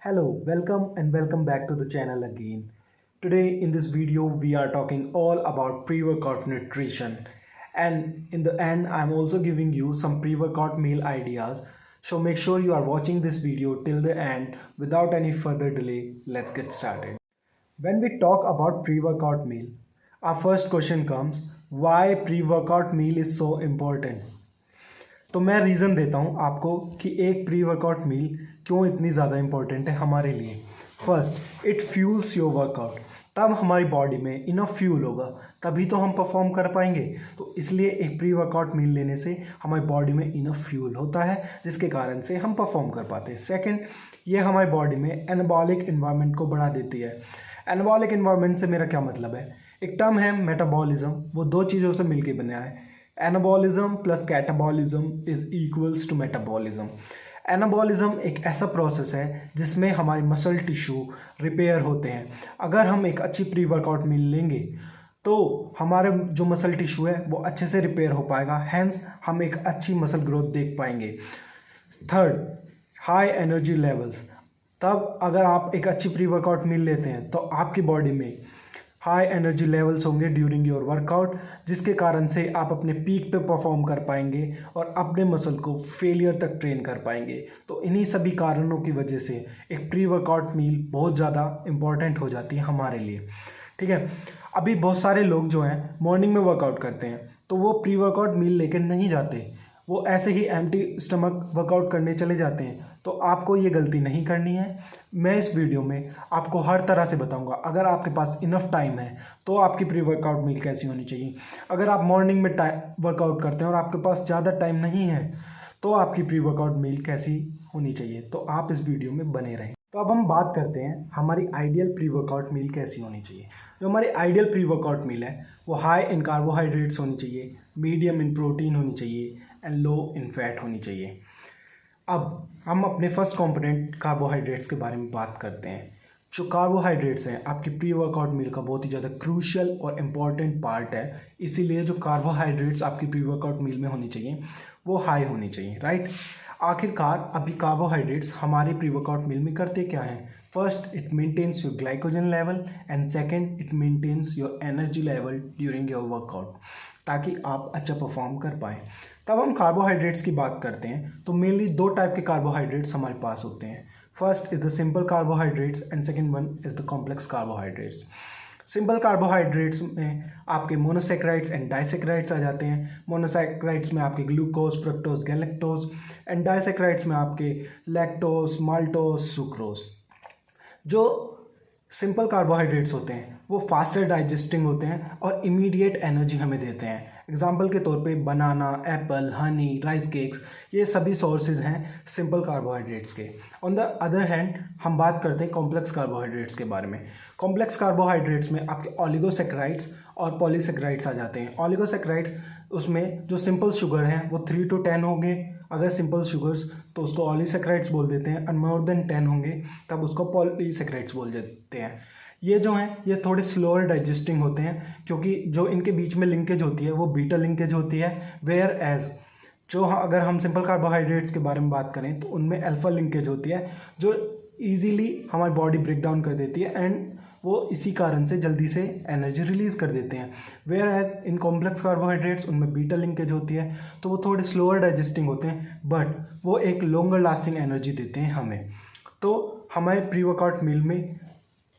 Hello, welcome and welcome back to the channel again. Today in this video we are talking all about pre-workout nutrition, and in the end I'm also giving you some pre-workout meal ideas. So make sure you are watching this video till the end. Without any further delay, let's get started. When we talk about pre-workout meal, our first question comes, why pre-workout meal is so important? तो मैं reason देता हूँ आपको कि एक pre workout मील क्यों इतनी ज़्यादा इम्पोर्टेंट है हमारे लिए। First, it fuels your workout. तब हमारी बॉडी में इनफ फ्यूल होगा, तभी तो हम परफॉर्म कर पाएंगे। तो इसलिए एक प्री वर्कआउट मील लेने से हमारी बॉडी में इनफ फ्यूल होता है, जिसके कारण से हम परफॉर्म कर पाते हैं। सेकेंड, ये हमारी बॉडी में एनाबॉलिक इन्वायरमेंट को बढ़ा देती है। एनाबॉलिक इन्वायरमेंट से मेरा क्या मतलब है? एक टर्म है मेटाबॉलिज्म, वो दो चीज़ों से मिलकर बना है। Anabolism plus catabolism is equals to metabolism. Anabolism एक ऐसा प्रोसेस है जिसमें हमारे मसल टिश्यू रिपेयर होते हैं। अगर हम एक अच्छी प्री वर्कआउट मील लेंगे तो हमारे जो मसल टिश्यू है वो अच्छे से रिपेयर हो पाएगा, हैंस हम एक अच्छी मसल ग्रोथ देख पाएंगे। Third, high energy levels. तब अगर आप एक अच्छी प्री वर्कआउट मील लेते हैं तो आपकी बॉडी में हाई एनर्जी लेवल्स होंगे ड्यूरिंग योर वर्कआउट, जिसके कारण से आप अपने पीक पे परफॉर्म कर पाएंगे और अपने मसल को फेलियर तक ट्रेन कर पाएंगे। तो इन्हीं सभी कारणों की वजह से एक प्री वर्कआउट मील बहुत ज़्यादा इम्पॉर्टेंट हो जाती है हमारे लिए। ठीक है, अभी बहुत सारे लोग जो हैं मॉर्निंग में वर्कआउट करते हैं तो वो प्री वर्कआउट मील लेकर नहीं जाते, वो ऐसे ही एम्प्टी स्टमक वर्कआउट करने चले जाते हैं। तो आपको ये गलती नहीं करनी है। मैं इस वीडियो में आपको हर तरह से बताऊंगा। अगर आपके पास इनफ टाइम है तो आपकी प्री वर्कआउट मील कैसी होनी चाहिए। अगर आप मॉर्निंग में वर्कआउट करते हैं और आपके पास ज़्यादा टाइम नहीं है तो आपकी प्री वर्कआउट मील कैसी होनी चाहिए। तो आप इस वीडियो में बने रहें। तो अब हम बात करते हैं हमारी आइडियल प्री वर्कआउट मील कैसी होनी चाहिए। जो हमारी आइडियल प्री वर्कआउट मील है वो हाई इन कार्बोहाइड्रेट्स होनी चाहिए, मीडियम इन प्रोटीन होनी चाहिए एंड लो इन फैट होनी चाहिए। अब हम अपने फर्स्ट कंपोनेंट कार्बोहाइड्रेट्स के बारे में बात करते हैं। जो कार्बोहाइड्रेट्स हैं आपकी प्री वर्कआउट मील का बहुत ही ज़्यादा क्रूशियल और इम्पॉर्टेंट पार्ट है। इसीलिए जो कार्बोहाइड्रेट्स आपकी प्री वर्कआउट मील में होनी चाहिए वो हाई होनी चाहिए, राइट। आखिरकार अभी कार्बोहाइड्रेट्स हमारे प्री वर्कआउट मील में करते क्या हैं? First, it maintains your glycogen level and second, it maintains your energy level during your workout, ताकि आप अच्छा परफॉर्म कर पाएँ। तब हम कार्बोहाइड्रेट्स की बात करते हैं तो मेनली दो टाइप के कार्बोहाइड्रेट्स हमारे पास होते हैं। First is the simple carbohydrates and second one is the complex carbohydrates. Simple carbohydrates में आपके मोनोसैकेराइड्स एंड डाइसैकेराइड्स आ जाते हैं। मोनोसैकेराइड्स में आपके glucose, fructose, galactose and disaccharides में आपके लैक्टोज, माल्टोज, सुक्रोज। जो सिंपल कार्बोहाइड्रेट्स होते हैं वो फास्टर डाइजेस्टिंग होते हैं और इमीडिएट एनर्जी हमें देते हैं। एग्जाम्पल के तौर पे बनाना, एप्पल, हनी, राइस केक्स, ये सभी सोर्सेज हैं सिंपल कार्बोहाइड्रेट्स के। ऑन द अदर हैंड हम बात करते हैं कॉम्प्लेक्स कार्बोहाइड्रेट्स के बारे में। कॉम्प्लेक्स कार्बोहाइड्रेट्स में आपके ओलिगोसैकेराइड्स और पॉलीसैकेराइड्स आ जाते हैं। ओलिगोसैकेराइड्स उसमें जो सिंपल शुगर हैं वो 3 to 10 होंगे। अगर सिंपल शुगर्स तो उसको ओलिगोसैकेराइड्स बोल देते हैं, और मोर देन 10 होंगे तब उसको पॉलीसैकेराइड्स बोल देते हैं। ये जो हैं ये थोड़े स्लोअर डाइजेस्टिंग होते हैं, क्योंकि जो इनके बीच में लिंकेज होती है वो बीटा लिंकेज होती है। वेयर एज जो अगर हम सिंपल कार्बोहाइड्रेट्स के बारे में बात करें तो उनमें अल्फा लिंकेज होती है, जो ईजीली हमारी बॉडी ब्रेक डाउन कर देती है एंड वो इसी कारण से जल्दी से एनर्जी रिलीज़ कर देते हैं। Whereas in complex carbohydrates उनमें बीटा लिंकेज होती है, तो वो थोड़े स्लोअर डाइजेस्टिंग होते हैं, बट वो एक लॉन्गर लास्टिंग एनर्जी देते हैं हमें। तो हमारे प्री वर्कआउट मील में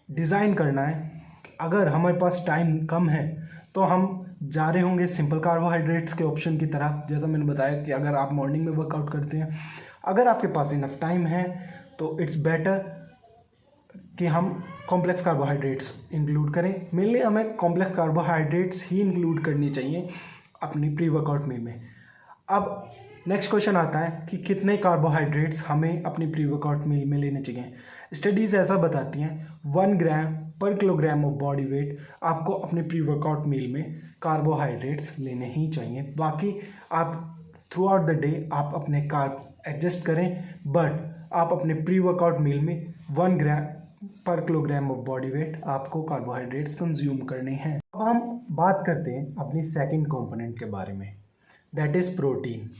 डिज़ाइन करना है, अगर हमारे पास टाइम कम है तो हम जा रहे होंगे सिंपल कार्बोहाइड्रेट्स के ऑप्शन की तरफ। जैसा मैंने बताया कि अगर आप मॉर्निंग में वर्कआउट करते हैं, अगर आपके पास इनफ टाइम है तो इट्स बेटर कि हम कॉम्प्लेक्स कार्बोहाइड्रेट्स इंक्लूड करें। मेनली हमें कॉम्प्लेक्स कार्बोहाइड्रेट्स ही इंक्लूड करनी चाहिए अपनी प्री वर्कआउट मील में। अब नेक्स्ट क्वेश्चन आता है कि कितने कार्बोहाइड्रेट्स हमें अपनी प्री वर्कआउट मील में लेने चाहिए। स्टडीज़ ऐसा बताती हैं 1 ग्राम पर किलोग्राम ऑफ बॉडी वेट आपको अपने प्री वर्कआउट मील में कार्बोहाइड्रेट्स लेने ही चाहिए। बाकी आप थ्रू आउट द डे आप अपने कार्ब एडजस्ट करें, बट आप अपने प्री वर्कआउट मील में 1 ग्राम पर किलोग्राम ऑफ बॉडी वेट आपको कार्बोहाइड्रेट्स कंज्यूम करने हैं। अब हम बात करते हैं अपनी सेकंड कंपोनेंट के बारे में, दैट इज़ प्रोटीन।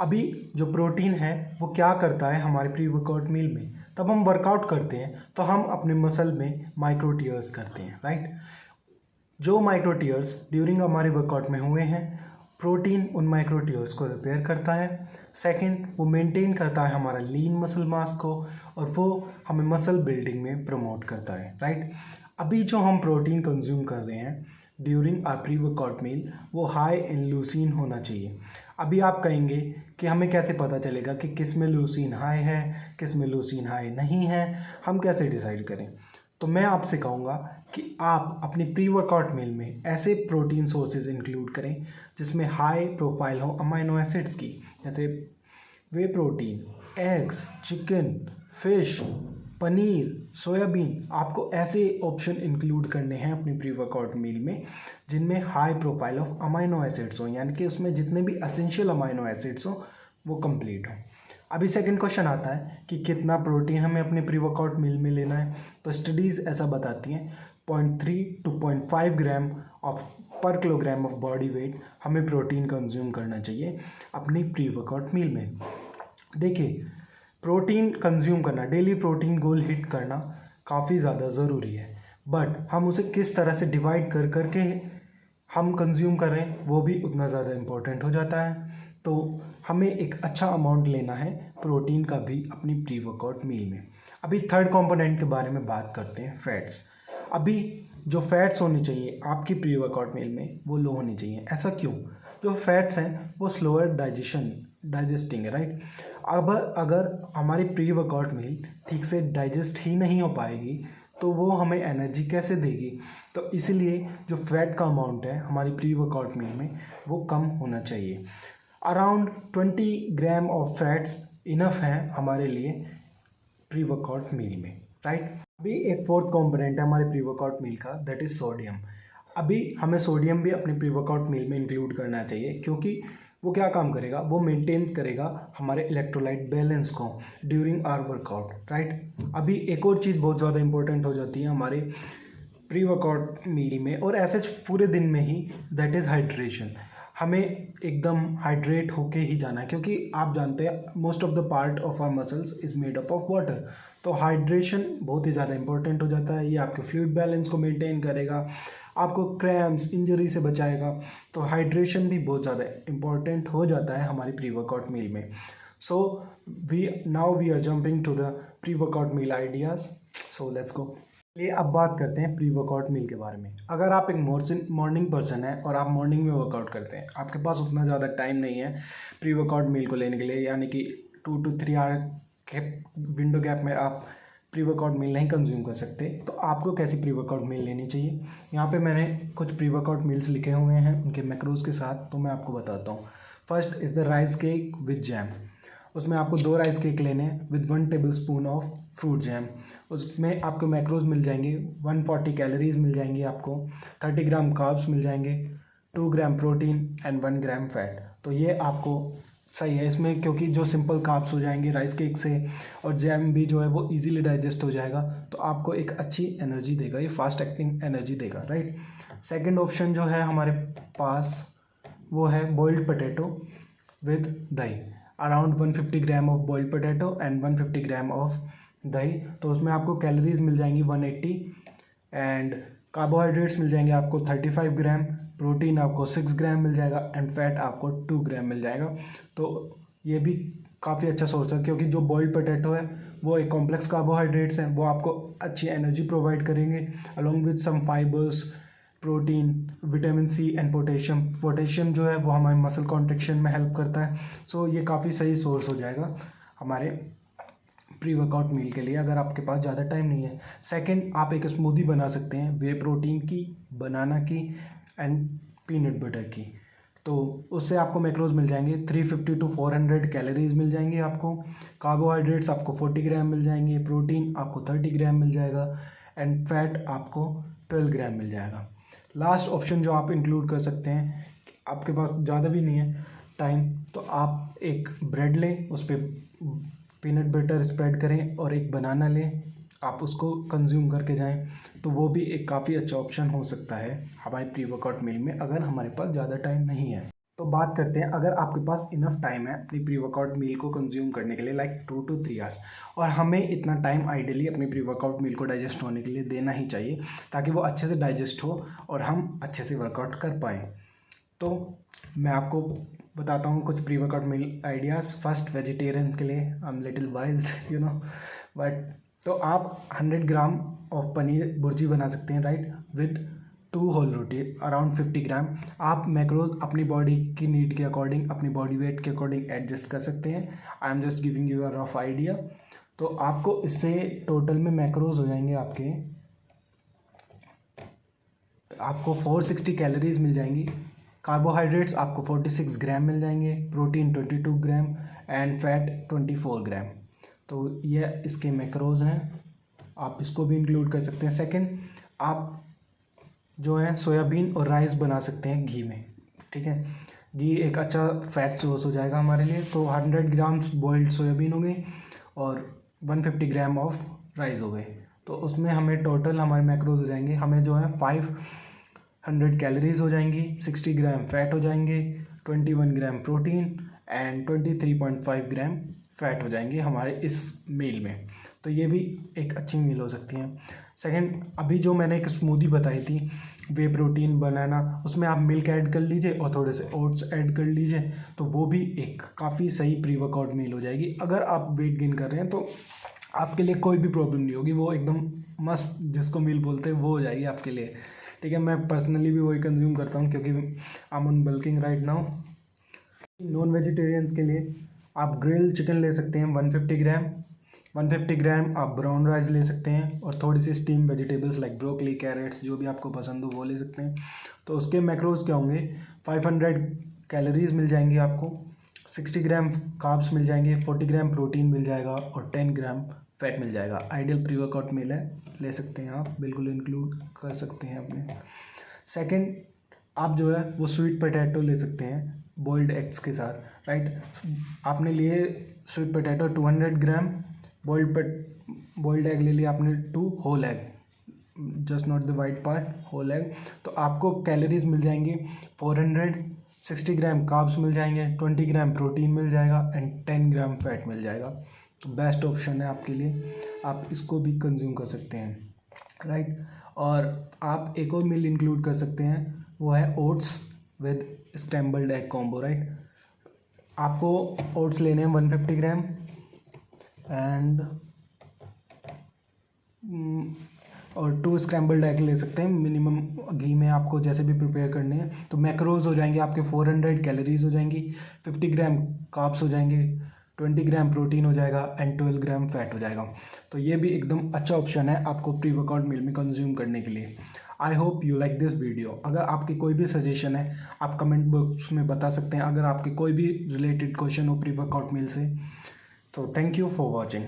अभी जो प्रोटीन है वो क्या करता है हमारे प्री वर्कआउट मील में? तब हम वर्कआउट करते हैं तो हम अपने मसल में माइक्रो टीयर्स करते हैं, राइट। जो माइक्रो टीयर्स ड्यूरिंग हमारे वर्कआउट में हुए हैं, प्रोटीन उन माइक्रो टीयर्स को रिपेयर करता है। सेकंड, वो मेंटेन करता है हमारा लीन मसल मास को और वो हमें मसल बिल्डिंग में प्रमोट करता है, राइट। अभी जो हम प्रोटीन कंज्यूम कर रहे हैं during or pre workout meal, वो हाई इन लूसीन होना चाहिए। अभी आप कहेंगे कि हमें कैसे पता चलेगा कि किस में लूसीन हाई है, किस में लूसीन हाई नहीं है, हम कैसे डिसाइड करें? तो मैं आपसे कहूँगा कि आप अपनी प्री वर्कआउट मील में ऐसे प्रोटीन सोर्सेज इंक्लूड करें जिसमें हाई प्रोफाइल हो अमाइनो एसिड्स की, जैसे whey protein, eggs, chicken, fish, paneer, soybean. आपको ऐसे ऑप्शन इंक्लूड करने हैं अपनी प्री वर्कआउट मील में जिनमें high profile of amino acids हो, यानी कि उसमें जितने भी एसेंशियल अमाइनो एसिड्स हो वो कंप्लीट हो। अभी सेकंड क्वेश्चन आता है कि कितना प्रोटीन हमें अपने प्री वर्कआउट मील में लेना है। तो स्टडीज़ ऐसा बताती हैं 0.3 to 0.5 ग्राम ऑफ पर किलोग्राम ऑफ बॉडी वेट हमें प्रोटीन कंज्यूम करना चाहिए अपनी प्री वर्कआउट मील में। देखिए, प्रोटीन कंज्यूम करना, डेली प्रोटीन गोल हिट करना काफ़ी ज़्यादा ज़रूरी है, बट हम उसे किस तरह से डिवाइड कर करके हम कंज्यूम कर रहे हैं वो भी उतना ज़्यादा इम्पोर्टेंट हो जाता है। तो हमें एक अच्छा अमाउंट लेना है प्रोटीन का भी अपनी प्री वर्कआउट मील में। अभी थर्ड कंपोनेंट के बारे में बात करते हैं, फैट्स। अभी जो फैट्स होनी चाहिए आपकी प्री वर्कआउट मील में वो लो होनी चाहिए। ऐसा क्यों? जो फैट्स हैं वो स्लोअर डाइजेस्टिंग है, राइट। अब अगर हमारी प्री वर्कआउट मील ठीक से डाइजेस्ट ही नहीं हो पाएगी तो वो हमें एनर्जी कैसे देगी? तो इसीलिए जो फैट का अमाउंट है हमारी प्री वर्कआउट मील में वो कम होना चाहिए। Around 20 gram of fats enough हैं हमारे लिए प्री वर्कआउट मील में, राइट। अभी एक फोर्थ कंपोनेंट है हमारे प्री वर्कआउट मील का, दैट इज़ सोडियम। अभी हमें सोडियम भी अपनी प्री वर्कआउट मील में इंक्लूड करना चाहिए क्योंकि वो क्या काम करेगा, वो मेंटेन्स करेगा हमारे इलेक्ट्रोलाइट बैलेंस को ड्यूरिंग आवर वर्कआउट, राइट। अभी एक और चीज़ बहुत ज़्यादा इंपॉर्टेंट हो जाती है हमारे प्री वर्कआउट मील में और ऐसे पूरे दिन में ही, दैट इज़ हाइड्रेशन। हमें एकदम हाइड्रेट होके ही जाना है क्योंकि आप जानते हैं most of the part of our muscles is made up of water. तो हाइड्रेशन बहुत ही ज़्यादा इंपॉर्टेंट हो जाता है। ये आपके फ्लूइड बैलेंस को मेंटेन करेगा, आपको क्रैम्प्स, इंजरी से बचाएगा। तो हाइड्रेशन भी बहुत ज़्यादा इंपॉर्टेंट हो जाता है हमारी प्री वर्कआउट मील में। So we are jumping to the pre workout meal ideas. So let's go. ये अब बात करते हैं प्री वर्कआउट मील के बारे में। अगर आप एक मॉर्निंग पर्सन है और आप मॉर्निंग में वर्कआउट करते हैं, आपके पास उतना ज़्यादा टाइम नहीं है प्री वर्कआउट मील को लेने के लिए, यानी कि 2 to 3 आवर के विंडो गैप में आप प्री वर्कआउट मील नहीं कंज्यूम कर सकते, तो आपको कैसी प्री वर्कआउट मील लेनी चाहिए? यहाँ पे मैंने कुछ प्री वर्कआउट मील्स लिखे हुए हैं उनके मैक्रोज के साथ, तो मैं आपको बताता हूँ। First is the rice cake with jam. उसमें आपको 2 राइस केक लेने हैं with 1 tablespoon of fruit jam. उसमें आपको मैक्रोज मिल जाएंगे, 140 कैलोरीज मिल जाएंगी आपको, 30 ग्राम कार्ब्स मिल जाएंगे, 2 gram protein and 1 gram fat. तो ये आपको सही है इसमें, क्योंकि जो सिंपल कार्ब्स हो जाएंगे राइस केक से और जैम भी जो है वो इजीली डाइजेस्ट हो जाएगा, तो आपको एक अच्छी एनर्जी देगा, ये फास्ट एक्टिंग एनर्जी देगा, राइट। सेकंड ऑप्शन जो है हमारे पास वो है बॉइल्ड पोटैटो विद दही। Around 150 gram of boiled potato and 150 gram of दही। तो उसमें आपको कैलोरीज मिल जाएंगी 180 एंड कार्बोहाइड्रेट्स मिल जाएंगे आपको 35 ग्राम, प्रोटीन आपको 6 ग्राम मिल जाएगा एंड फैट आपको 2 ग्राम मिल जाएगा। तो ये भी काफ़ी अच्छा सोर्स है क्योंकि जो बॉइल्ड पोटैटो है वो एक कॉम्प्लेक्स कार्बोहाइड्रेट्स हैं, वो आपको अच्छी एनर्जी प्रोवाइड करेंगे along with some fibres, protein, vitamin C and potassium. Potassium जो है वो हमारे मसल कॉन्ट्रैक्शन में हेल्प करता है। सो ये काफ़ी सही सोर्स हो जाएगा हमारे प्री वर्कआउट मील के लिए अगर आपके पास ज़्यादा टाइम नहीं है। सेकंड, आप एक स्मूदी बना सकते हैं वे प्रोटीन की, बनाना की एंड पीनट बटर की। तो उससे आपको मैक्रोज मिल जाएंगे 350 to 400 कैलोरीज मिल जाएंगी आपको, कार्बोहाइड्रेट्स आपको 40 ग्राम मिल जाएंगे, प्रोटीन आपको 30 ग्राम मिल जाएगा एंड फैट आपको 12 ग्राम मिल जाएगा। लास्ट ऑप्शन जो आप इंक्लूड कर सकते हैं, आपके पास ज़्यादा भी नहीं है टाइम, तो आप एक ब्रेड लें, उस पर पीनट बटर स्प्रेड करें और एक बनाना लें, आप उसको कंज्यूम करके जाएं, तो वो भी एक काफ़ी अच्छा ऑप्शन हो सकता है हमारे प्री वर्कआउट मील में अगर हमारे पास ज़्यादा टाइम नहीं है। तो बात करते हैं, अगर आपके पास इनफ टाइम है अपनी प्री वर्कआउट मील को कंज्यूम करने के लिए, लाइक 2 to 3 आवर्स, और हमें इतना टाइम आइडियली अपनी प्री वर्कआउट मील को डाइजेस्ट होने के लिए देना ही चाहिए ताकि वो अच्छे से डाइजेस्ट हो और हम अच्छे से वर्कआउट कर पाएँ। तो मैं आपको बताता हूँ कुछ pre workout meal ideas. First, vegetarian के लिए I am little biased you know, but तो आप 100 ग्राम ऑफ पनीर भुर्जी बना सकते हैं, right, with 2 whole roti around 50 gram. आप मैक्रोज अपनी बॉडी की नीड के अकॉर्डिंग, अपनी बॉडी वेट के अकॉर्डिंग एडजस्ट कर सकते हैं। I am just giving you a rough idea. तो आपको इससे टोटल में मैक्रोज हो जाएंगे आपको 460 कैलोरीज मिल जाएंगी। कार्बोहाइड्रेट्स आपको 46 ग्राम मिल जाएंगे, प्रोटीन 22 ग्राम एंड फैट 24 ग्राम। तो ये इसके मैक्रोज हैं, आप इसको भी इंक्लूड कर सकते हैं। सेकंड, आप जो है सोयाबीन और राइस बना सकते हैं घी में, ठीक है। घी एक अच्छा फैट सोर्स हो जाएगा हमारे लिए। तो 100 ग्राम्स बॉइल्ड सोयाबीन हो गई और 150 ग्राम ऑफ राइस हो गए। तो उसमें हमें टोटल हमारे मैक्रोज हो जाएंगे, हमें जो है 500 कैलोरीज हो जाएंगी, 60 ग्राम फैट हो जाएंगे, 21 gram protein and 23.5 gram fat हो जाएंगे हमारे इस मील में। तो ये भी एक अच्छी मील हो सकती है। सेकंड, अभी जो मैंने एक स्मूदी बताई थी वे प्रोटीन बनाना, उसमें आप मिल्क ऐड कर लीजिए और थोड़े से ओट्स ऐड कर लीजिए, तो वो भी एक काफ़ी सही प्री वर्कआउट मील हो जाएगी। अगर आप वेट गेन कर रहे हैं तो आपके लिए कोई भी प्रॉब्लम नहीं होगी, वो एकदम मस्त जिसको मील बोलते हैं वो हो जाएगी आपके लिए, ठीक है। मैं पर्सनली भी वही कंज्यूम करता हूँ क्योंकि I am on bulking right now. Non vegetarians के लिए आप ग्रिल्ड चिकन ले सकते हैं 150 ग्राम। 150 ग्राम आप ब्राउन राइस ले सकते हैं और थोड़ी सी steam vegetables like broccoli, carrots, जो भी आपको पसंद हो वो ले सकते हैं। तो उसके मैक्रोज क्या होंगे, 500 कैलोरीज मिल जाएंगी आपको, 60 ग्राम कार्ब्स मिल जाएंगे, 40 ग्राम प्रोटीन मिल जाएगा और 10 ग्राम फैट मिल जाएगा। आइडियल प्री वर्कआउट मील है, ले सकते हैं आप, बिल्कुल इंक्लूड कर सकते हैं अपने। सेकेंड, आप जो है वो स्वीट पोटैटो ले सकते हैं बॉइल्ड एग्स के साथ, राइट। आपने लिए sweet potato 200 gram, boiled egg ले लिया आपने 2 whole egg, just not the white part, whole egg. तो आपको कैलोरीज मिल जाएंगी 400, 60 ग्राम कार्ब्स मिल जाएंगे, 20 ग्राम प्रोटीन मिल जाएगा एंड 10 ग्राम फैट मिल जाएगा। तो बेस्ट ऑप्शन है आपके लिए, आप इसको भी कंज्यूम कर सकते हैं, राइट। और आप एक और मील इंक्लूड कर सकते हैं, वो है oats with scrambled egg combo, right. आपको ओट्स लेने हैं 150 ग्राम एंड और 2 स्क्रैम्बल्ड एग ले सकते हैं मिनिमम घी में, आपको जैसे भी प्रिपेयर करने हैं। तो मैक्रोज हो जाएंगे आपके 400 कैलोरीज हो जाएंगी, 50 ग्राम कार्ब्स हो जाएंगे, 20 ग्राम प्रोटीन हो जाएगा एंड 12 ग्राम फैट हो जाएगा। तो ये भी एकदम अच्छा ऑप्शन है आपको प्री वर्कआउट मील में कंज्यूम करने के लिए। I hope you like this video. अगर आपकी कोई भी सजेशन है आप कमेंट बॉक्स में बता सकते हैं, अगर आपके कोई भी रिलेटेड क्वेश्चन हो प्री वर्कआउट मील से। तो थैंक यू फॉर वॉचिंग।